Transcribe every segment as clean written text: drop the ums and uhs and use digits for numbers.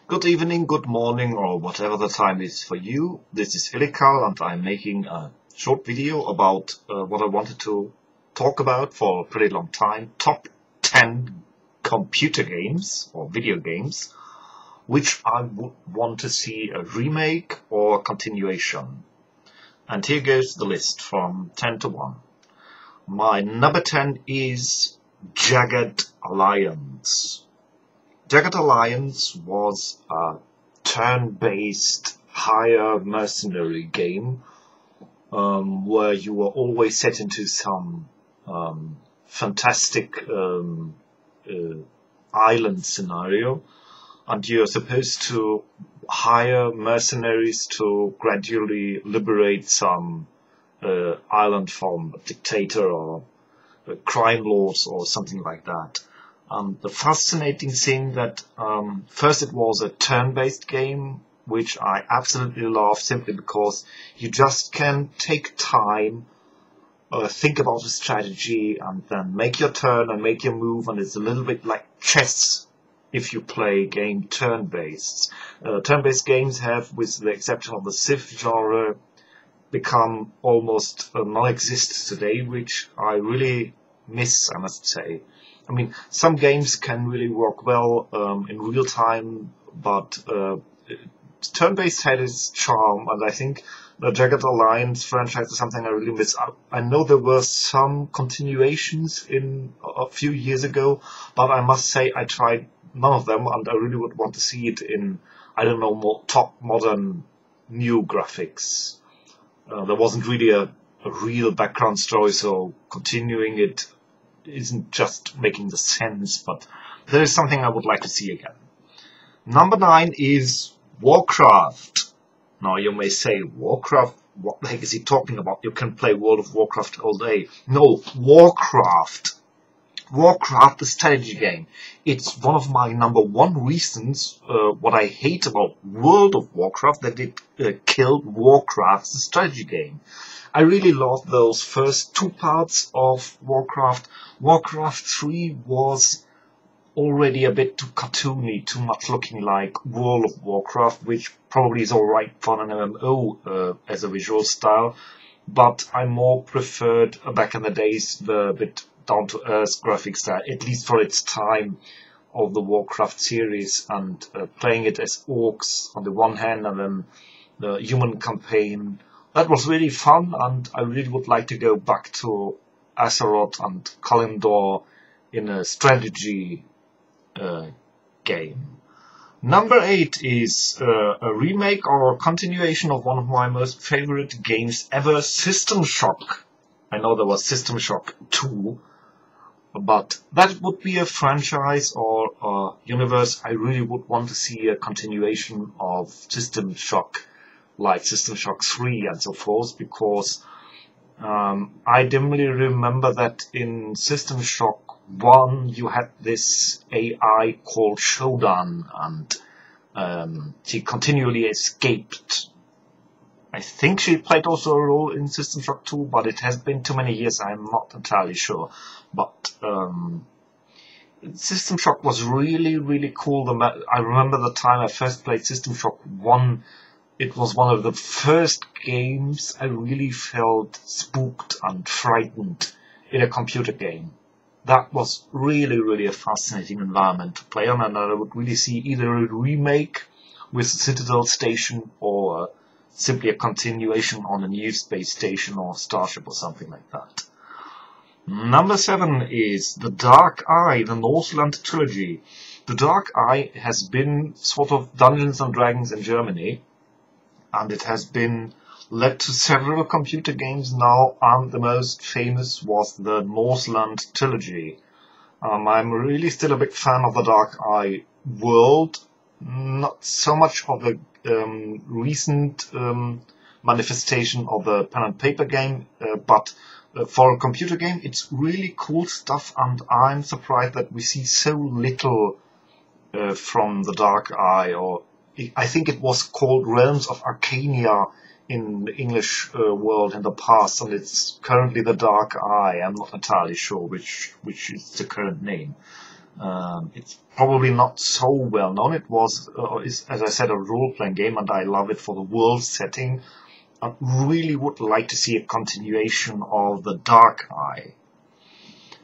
Good evening, good morning, or whatever the time is for you. This is Ilikal, and I'm making a short video about what I wanted to talk about for a pretty long time. Top 10 computer games or video games which I would want to see a remake or continuation. And here goes the list from 10 to 1. My number 10 is Jagged Alliance. Jagged Alliance was a turn-based hire mercenary game where you were always set into some fantastic island scenario, and you're supposed to hire mercenaries to gradually liberate some island from a dictator or crime lords or something like that. The fascinating thing that first it was a turn-based game, which I absolutely love simply because you just can take time, think about the strategy, and then make your turn and make your move, and it's a little bit like chess if you play game turn-based. Turn-based games have, with the exception of the Civ genre, become almost non-existent today, which I really miss, I must say. I mean, some games can really work well in real time, but turn-based had its charm, and I think the Jagged Alliance franchise is something I really miss. I know there were some continuations in a few years ago, but I must say I tried none of them, and I really would want to see it in, I don't know, more top modern new graphics. There wasn't really a real background story, so continuing it isn't just making the sense, but there is something I would like to see again. Number 9 is Warcraft. Now you may say, Warcraft? What the heck is he talking about? You can play World of Warcraft all day. No, Warcraft. Warcraft, the strategy game. It's one of my number 1 reasons what I hate about World of Warcraft, that it killed Warcraft, the strategy game. I really loved those first 2 parts of Warcraft. Warcraft 3 was already a bit too cartoony, too much looking like World of Warcraft, which probably is alright for an MMO as a visual style, but I more preferred back in the days the bit down-to-earth graphics style, at least for its time, of the Warcraft series, and playing it as orcs on the one hand and then the human campaign. That was really fun, and I really would like to go back to Azeroth and Kalimdor in a strategy game. Number 8 is a remake or a continuation of one of my most favorite games ever, System Shock. I know there was System Shock 2, but that would be a franchise or a universe I really would want to see a continuation of System Shock, like System Shock 3 and so forth, because I dimly remember that in System Shock 1 you had this AI called Shodan, and she continually escaped. I think she played also a role in System Shock 2, but it has been too many years, I'm not entirely sure. But System Shock was really, really cool. I remember the time I first played System Shock 1. It was one of the first games I really felt spooked and frightened in a computer game. That was really, really a fascinating environment to play on, and I would really see either a remake with the Citadel Station or simply a continuation on a new space station or starship or something like that. Number 7 is The Dark Eye, the Northland trilogy. The Dark Eye has been sort of Dungeons and Dragons in Germany, and it has been led to several computer games now, and the most famous was the Northland trilogy. I'm really still a big fan of the Dark Eye world, not so much of the recent manifestation of the pen and paper game, but for a computer game it's really cool stuff, and I'm surprised that we see so little from the Dark Eye, or I think it was called Realms of Arcania in the English world in the past, and it's currently the Dark Eye. I'm not entirely sure which is the current name. It's probably not so well known. It was, is, as I said, a role-playing game, and I love it for the world setting. I really would like to see a continuation of the Dark Eye.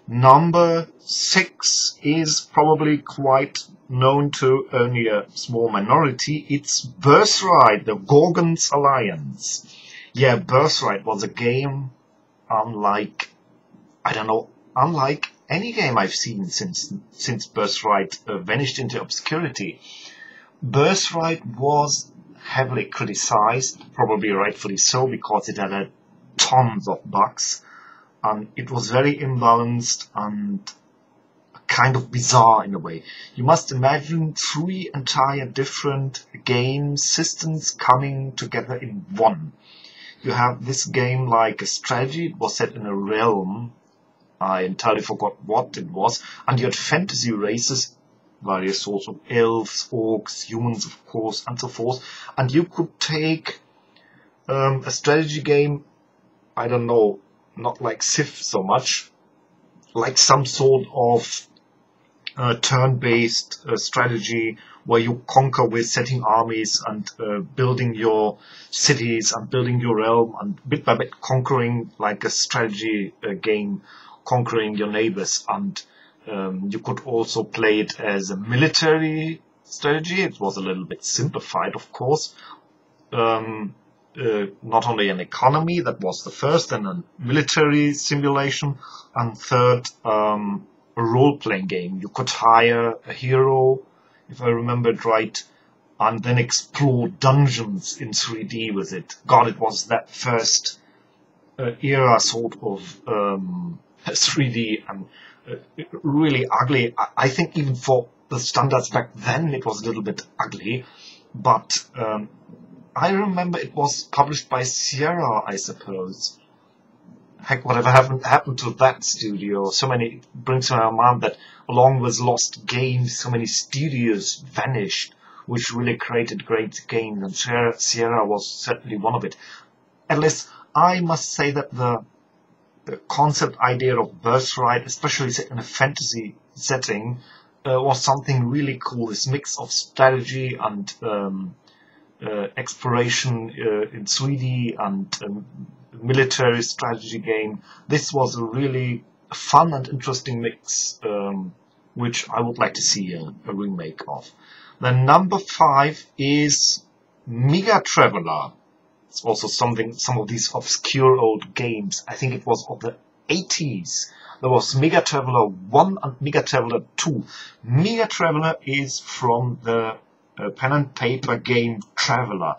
Number 6 is probably quite known to only a small minority. It's Birthright, the Gorgon's Alliance. Yeah, Birthright was a game unlike, I don't know, unlike any game I've seen since Birthright vanished into obscurity. Birthright was heavily criticized, probably rightfully so, because it had tons of bugs, and it was very imbalanced and kind of bizarre in a way. You must imagine 3 entire different game systems coming together in one. You have this game like a strategy. It was set in a realm, I entirely forgot what it was, and you had fantasy races, various sorts of elves, orcs, humans of course, and so forth, and you could take a strategy game, I don't know, not like Civ so much, like some sort of turn-based strategy where you conquer with setting armies and building your cities and building your realm and bit by bit conquering, like a strategy game, conquering your neighbors. And you could also play it as a military strategy. It was a little bit simplified, of course. Not only an economy, that was the first, and a military simulation, and third, a role-playing game. You could hire a hero, if I remembered right, and then explore dungeons in 3D with it. God, it was that first era sort of 3D, and really ugly. I think even for the standards back then it was a little bit ugly, but I remember it was published by Sierra, I suppose. Heck, whatever happened to that studio? So many, it brings to my mind that along with Lost Games, so many studios vanished, which really created great games, and Sierra was certainly one of it. At least, I must say that the concept idea of Birthright, especially set in a fantasy setting, was something really cool. This mix of strategy and exploration in 3D and military strategy game. This was a really fun and interesting mix, which I would like to see a remake of. Then number 5 is Mega Traveler. It's also some of these obscure old games. I think it was of the 80s. There was Mega Traveler 1 and Mega Traveler 2. Mega Traveler is from the pen and paper game Traveler.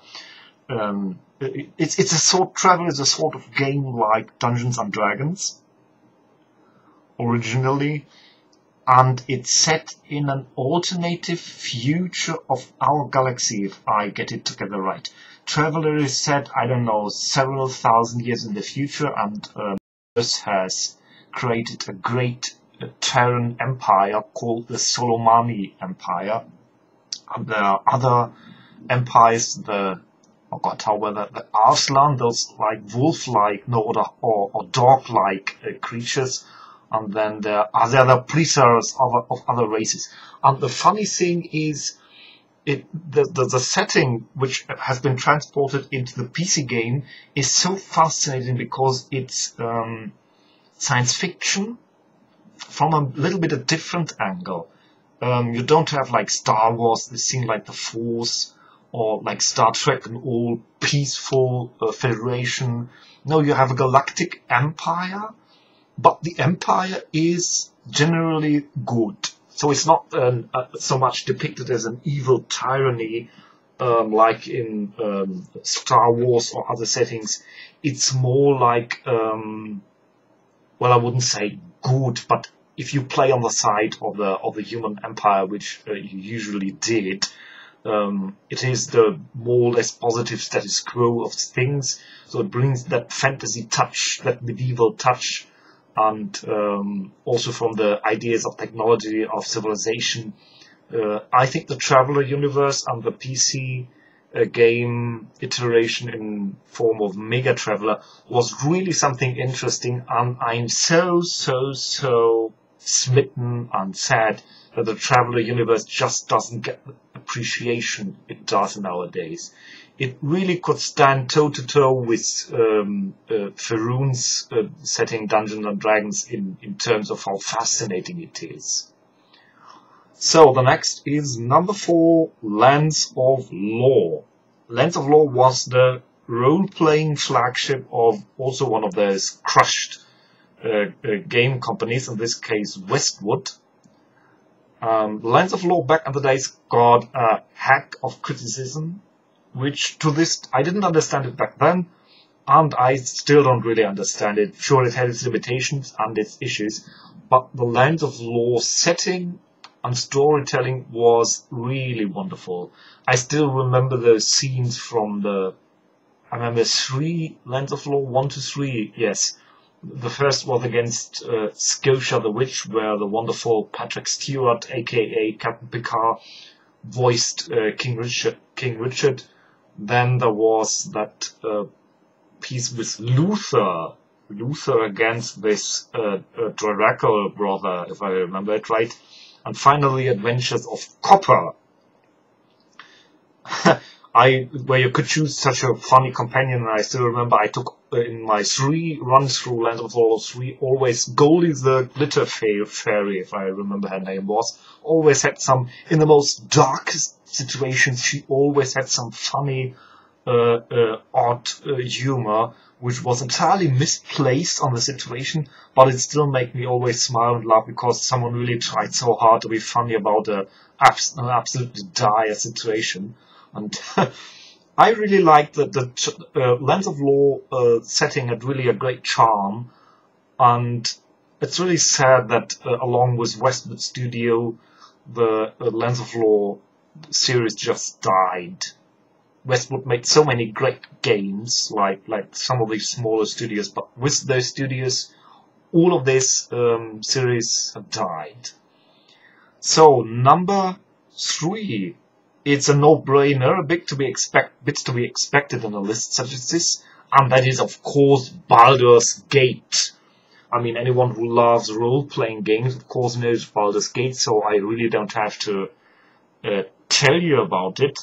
It's a sort, Traveler is a sort of game like Dungeons and Dragons originally, and it's set in an alternative future of our galaxy, if I get it together right. Traveler is set, I don't know, several thousand years in the future, and Earth has created a great Terran empire called the Solomani Empire. And there are other empires, the Arslan, those like wolf-like, no, or dog-like creatures, and then there are the other preserves of other races. And the funny thing is, the setting which has been transported into the PC game is so fascinating because it's science fiction from a little bit a different angle. You don't have like Star Wars, this thing like the Force, or like Star Trek, an all peaceful federation. No, you have a galactic empire, but the empire is generally good. So it's not so much depicted as an evil tyranny like in Star Wars or other settings. It's more like, well, I wouldn't say good, but if you play on the side of the human empire, which you usually did, it is the more or less positive status quo of things. So it brings that fantasy touch, that medieval touch, and also from the ideas of technology, of civilization. I think the Traveler universe and the PC game iteration in form of Mega Traveler was really something interesting, and I'm so smitten and sad that the Traveller universe just doesn't get the appreciation it does nowadays. It really could stand toe-to-toe with Faerun's setting Dungeons and Dragons in terms of how fascinating it is. So the next is number 4, Lands of Lore. Lands of Lore was the role-playing flagship of also one of those crushed game companies, in this case Westwood. Lands of Lore back in the days got a hack of criticism, which to this, I didn't understand it back then, and I still don't really understand it. Sure, it had its limitations and its issues, but the Lands of Lore setting and storytelling was really wonderful. I still remember those scenes from I remember 3 Lands of Lore, 1 to 3, yes. The first was against Scotia the Witch, where the wonderful Patrick Stewart, aka Captain Picard, voiced King Richard. Then there was that piece with Luther against this Drarakal brother, if I remember it right. And finally, Adventures of Copper, where you could choose such a funny companion. And I still remember I took in my 3 runs through Land of Lore 3 always Goldie the Glitter Fairy, if I remember her name was, always had some, in the most darkest situations, she always had some funny, odd humor, which was entirely misplaced on the situation, but it still made me always smile and laugh because someone really tried so hard to be funny about an absolutely dire situation. And I really liked that the Lands of Lore setting had really a great charm, and it's really sad that along with Westman Studio, the Lands of Lore series just died. Westwood made so many great games, like some of these smaller studios, but with those studios, all of this series have died. So number 3. It's a no-brainer, a bit to be expected on a list such as this, and that is, of course, Baldur's Gate. I mean, anyone who loves role-playing games, of course, knows Baldur's Gate, so I really don't have to tell you about it.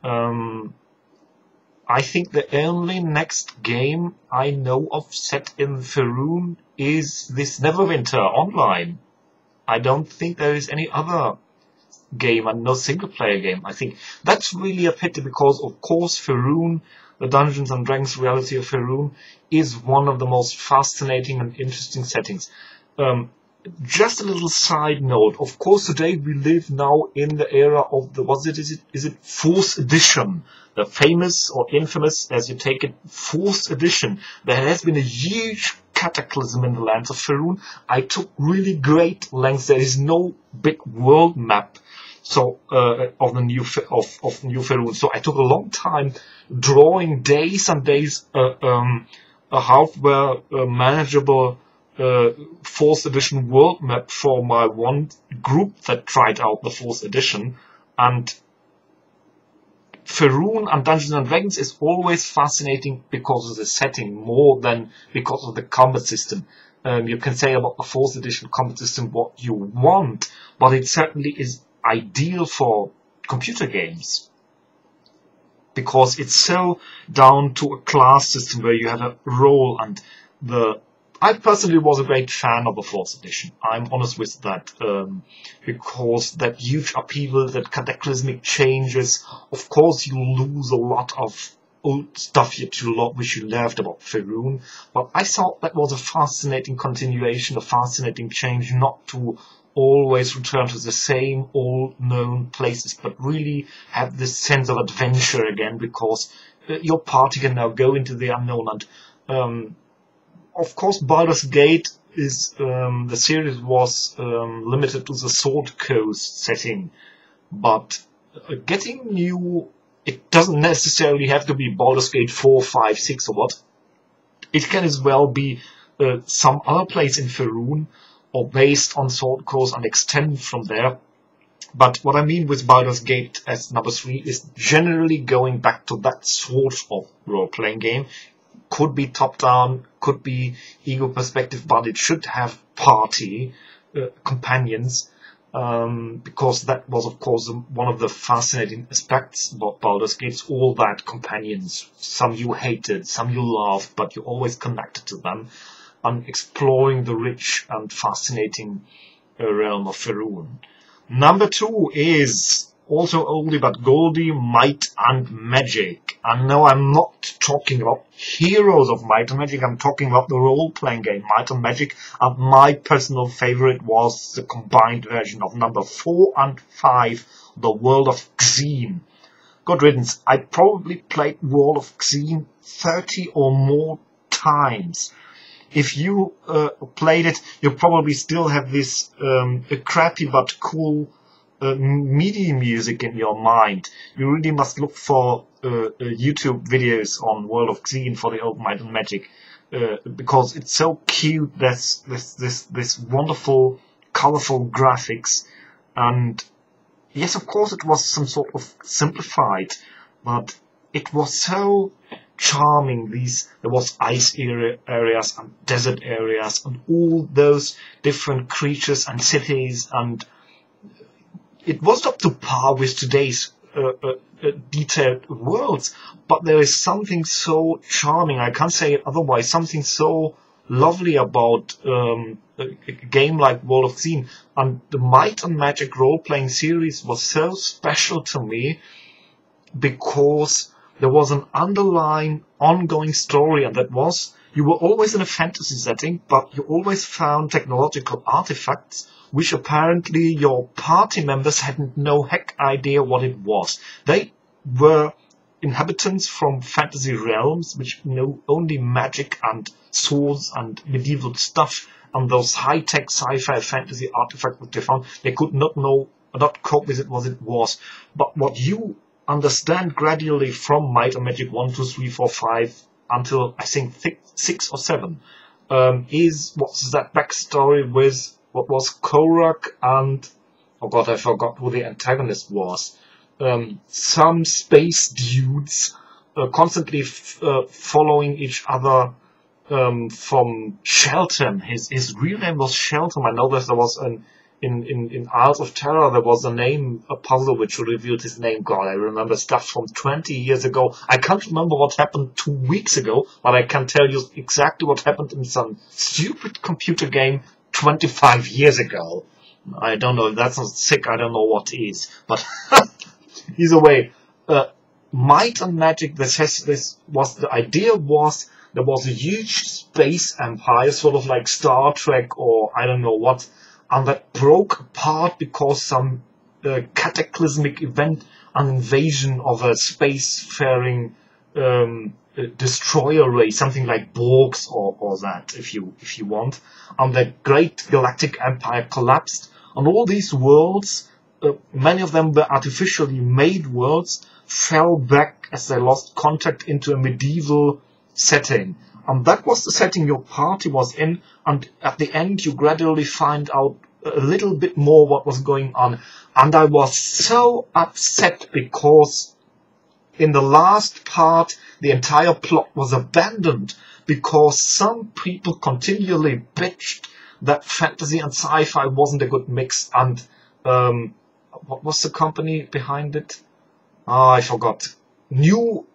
I think the only next game I know of set in Faerun is this Neverwinter Online. I don't think there is any other game and no single-player game. I think that's really a pity because, of course, Faerun, the Dungeons and Dragons reality of Faerun, is one of the most fascinating and interesting settings. Just a little side note. Of course, today we live now in the era of the is it 4th edition, the famous or infamous, as you take it, 4th edition. There has been a huge cataclysm in the lands of Faerun. I took really great lengths. There is no big world map. So of new Faerun. So I took a long time drawing days and days a hardware manageable 4th edition world map for my one group that tried out the 4th edition. And Faerun and Dungeons and Dragons is always fascinating because of the setting more than because of the combat system. You can say about the 4th edition combat system what you want, but it certainly is ideal for computer games because it's so down to a class system where you have a role. And I personally was a great fan of the 4th edition. I'm honest with that, because that huge upheaval, that cataclysmic changes, of course you lose a lot of old stuff which you loved about Faerun, but I thought that was a fascinating continuation, a fascinating change, not to always return to the same old known places, but really have this sense of adventure again, because your party can now go into the unknown. And of course, Baldur's Gate is the series was limited to the Sword Coast setting, but getting new, it doesn't necessarily have to be Baldur's Gate 4, 5, 6 or what. It can as well be some other place in Faerun, or based on Sword Coast and extend from there. But what I mean with Baldur's Gate as number 3 is generally going back to that sort of role-playing game. Could be top-down, could be ego perspective, but it should have party companions. because that was, of course, one of the fascinating aspects about Baldur's Gate. All that companions, some you hated, some you loved, but you always connected to them, and exploring the rich and fascinating realm of Faerun. Number 2 is also oldie but goldie, Might and Magic. And no, I'm not talking about Heroes of Might and Magic, I'm talking about the role-playing game Might and Magic, and my personal favorite was the combined version of number 4 and 5, The World of Xeen. Good riddance, I probably played World of Xeen 30 or more times. If you played it, you probably still have this crappy but cool MIDI music in your mind. You really must look for YouTube videos on World of Xeen for the old Might and Magic, because it's so cute. There's this wonderful, colorful graphics, and yes, of course, it was some sort of simplified, but it was so charming. There was ice areas and desert areas and all those different creatures and cities, and it was up to par with today's detailed worlds, but there is something so charming, I can't say it otherwise, something so lovely about a game like World of Xeen. And the Might and Magic role-playing series was so special to me because there was an underlying, ongoing story, and that was, you were always in a fantasy setting, but you always found technological artifacts which apparently your party members had no heck idea what it was. They were inhabitants from fantasy realms which know only magic and swords and medieval stuff, and those high-tech sci-fi fantasy artifacts that they found, they could not cope with it what it was. But what you understand gradually from Might and Magic 1, 2, 3, 4, 5 until I think 6 or 7 is what's that backstory with what was Korak and, oh god, I forgot who the antagonist was. Some space dudes constantly following each other from Shelton. His real name was Shelton. I know that there was in Isles of Terror there was a puzzle which revealed his name. God, I remember stuff from 20 years ago. I can't remember what happened 2 weeks ago, but I can tell you exactly what happened in some stupid computer game 25 years ago. I don't know if that's not sick, I don't know what is. But either way, Might and Magic, the idea was there was a huge space empire, sort of like Star Trek or I don't know what, and that broke apart because some cataclysmic event, an invasion of a spacefaring destroyer race, something like Borgs or that, if you want, and the great galactic empire collapsed, and all these worlds, many of them were artificially made worlds, fell back as they lost contact into a medieval setting. And that was the setting your party was in, and at the end you gradually find out a little bit more what was going on. And I was so upset because in the last part the entire plot was abandoned because some people continually bitched that fantasy and sci-fi wasn't a good mix. And what was the company behind it? Oh, I forgot. New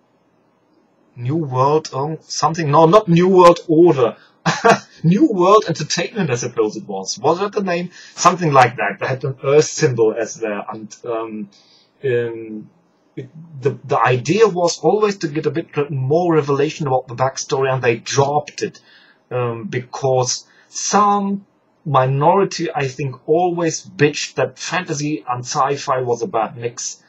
World, something, no, not New World Order. New World Entertainment, I suppose it was. Was that the name? Something like that. They had an Earth symbol as there, and the idea was always to get a bit more revelation about the backstory, and they dropped it because some minority, I think, always bitched that fantasy and sci-fi was a bad mix.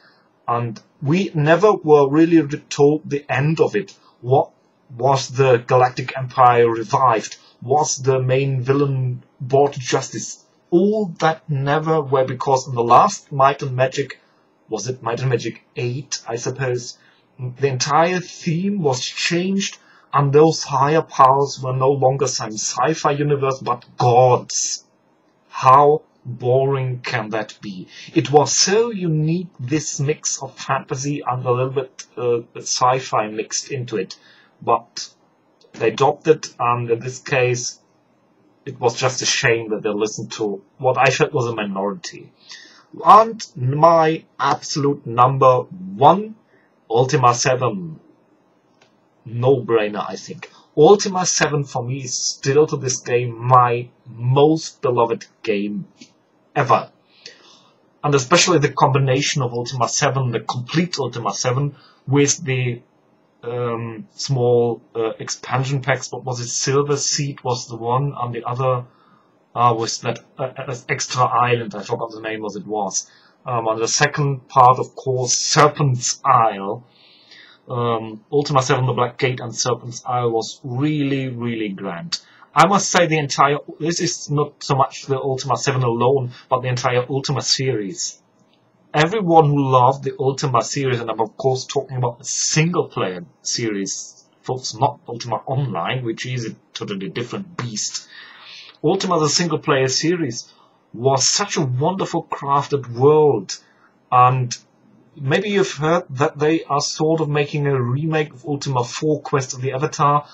And we never were really told the end of it. What was the Galactic Empire revived? Was the main villain brought to justice? All that never were, because in the last Might and Magic, was it Might and Magic 8, I suppose, the entire theme was changed, and those higher powers were no longer some sci-fi universe, but gods. How boring can that be? It was so unique, this mix of fantasy and a little bit sci-fi mixed into it, but they dropped it, and in this case it was just a shame that they listened to what I felt was a minority. And my absolute number one, Ultima 7. No-brainer, I think. Ultima 7 for me is still to this day my most beloved game ever. And especially the combination of Ultima 7, the complete Ultima 7, with the small expansion packs. What was it? Silver Seed was the one, and the other was that extra island. I forgot the name what it was. And the second part, of course, Serpent's Isle. Ultima 7, the Black Gate and Serpent's Isle was really, really grand. I must say the entire, this is not so much the Ultima 7 alone, but the entire Ultima series. Everyone who loved the Ultima series, and I'm of course talking about the single player series, folks, not Ultima Online, which is a totally different beast. Ultima, the single player series, was such a wonderful crafted world, and maybe you've heard that they are sort of making a remake of Ultima 4 Quest of the Avatar,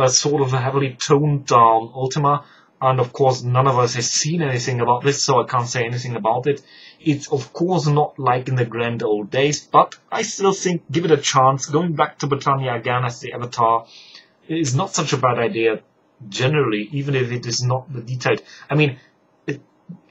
sort of a heavily toned down Ultima, and of course none of us has seen anything about this, so I can't say anything about it. It's of course not like in the grand old days, but I still think give it a chance. Going back to Britannia again as the Avatar is not such a bad idea generally, even if it is not the detailed. I mean,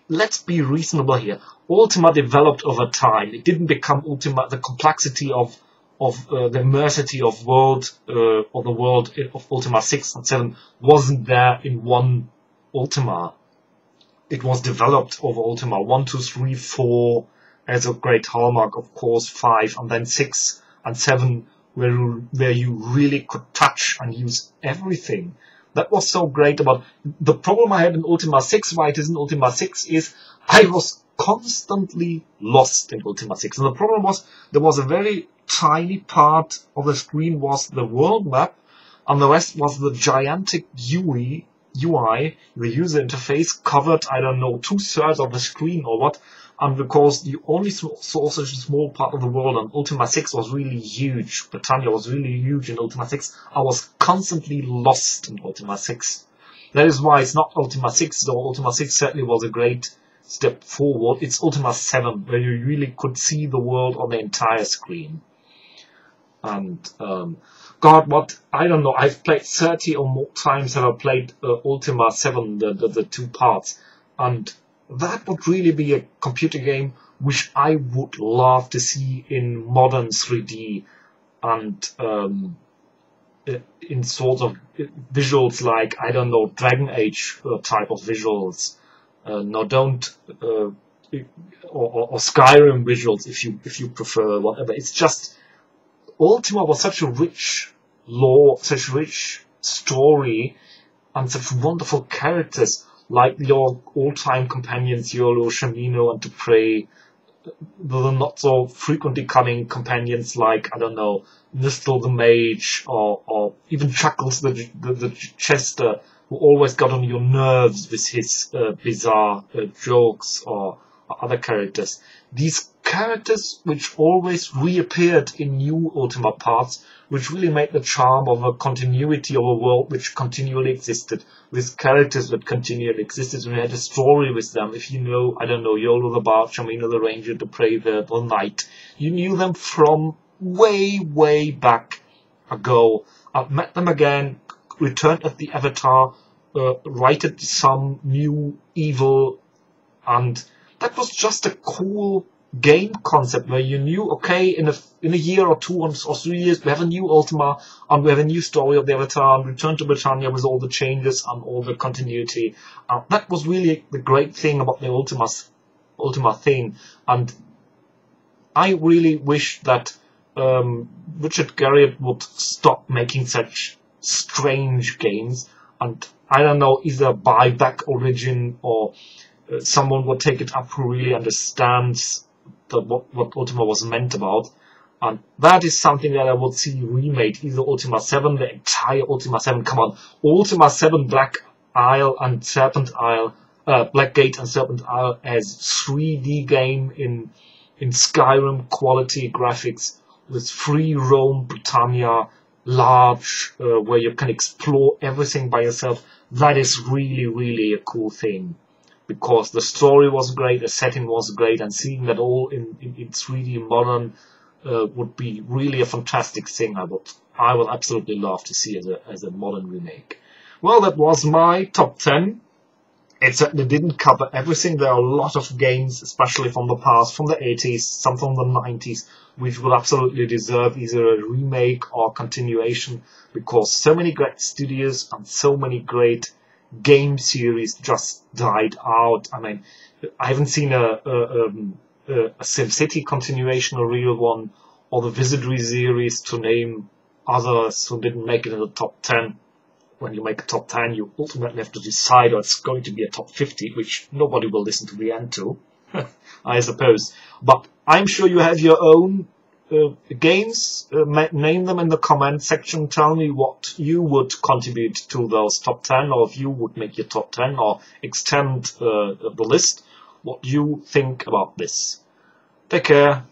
let's be reasonable here. Ultima developed over time. It didn't become Ultima. The complexity of the immensity of world or the world of Ultima 6 and 7 wasn't there in one Ultima. It was developed over Ultima 1, 2, 3, 4 as a great hallmark, of course, 5, and then 6 and 7 where you really could touch and use everything. That was so great about the problem I had in Ultima 6, why it is in Ultima 6, is I was constantly lost in Ultima 6. And the problem was there was a very tiny part of the screen was the world map, and the rest was the gigantic UI, the user interface, covered, I don't know, 2/3 of the screen or what. And because you only saw such a small part of the world, and Ultima 6 was really huge, Britannia was really huge in Ultima 6, I was constantly lost in Ultima 6. That is why it's not Ultima 6, though Ultima 6 certainly was a great step forward. It's Ultima 7, where you really could see the world on the entire screen. And, God, what, I don't know, I've played 30 or more times have I played Ultima 7, the two parts, and that would really be a computer game which I would love to see in modern 3D and in sort of visuals like, I don't know, Dragon Age type of visuals. No, don't, or Skyrim visuals if you prefer, whatever. It's just, Ultima was such a rich lore, such a rich story, and such wonderful characters, like your all-time companions, Yolo, Shamino, and Dupre, the not so frequently coming companions like, I don't know, Nistel the Mage, or even Chuckles the Chester, who always got on your nerves with his bizarre jokes, or other characters. These characters which always reappeared in new Ultima parts, which really made the charm of a continuity of a world which continually existed, with characters that continually existed, and we had a story with them. If you know, I don't know, Yolo the Bard, Shamino the Ranger, Dupre the Knight, you knew them from way, way back ago. I've met them again, returned as the Avatar, righted some new evil, and that was just a cool game concept where you knew, okay, in a year or 2 or 3 years we have a new Ultima and we have a new story of the Avatar and Return to Britannia with all the changes and all the continuity. That was really the great thing about the Ultima thing, and I really wish that Richard Garriott would stop making such strange games, and I don't know, either buy back Origin or someone would take it up who really understands what Ultima was meant about. And that is something that I would see remade, either Ultima 7, the entire Ultima 7, come on, Ultima 7 Black Isle and Serpent Isle, Black Gate and Serpent Isle as 3D game in Skyrim quality graphics, with free roam Britannia, large, where you can explore everything by yourself. That is really, really a cool thing, because the story was great, the setting was great, and seeing that all in 3D modern would be really a fantastic thing. I would absolutely love to see as a modern remake. Well, that was my top 10. It certainly didn't cover everything. There are a lot of games, especially from the past, from the 80s, some from the 90s, which will absolutely deserve either a remake or continuation, because so many great studios and so many great game series just died out. I mean, I haven't seen a SimCity continuation, a real one, or the Wizardry series, to name others who didn't make it in the top 10. When you make a top 10, you ultimately have to decide, or it's going to be a top 50, which nobody will listen to the end to, I suppose. But I'm sure you have your own games. Name them in the comment section. Tell me what you would contribute to those top 10, or if you would make your top 10, or extend the list, what you think about this. Take care.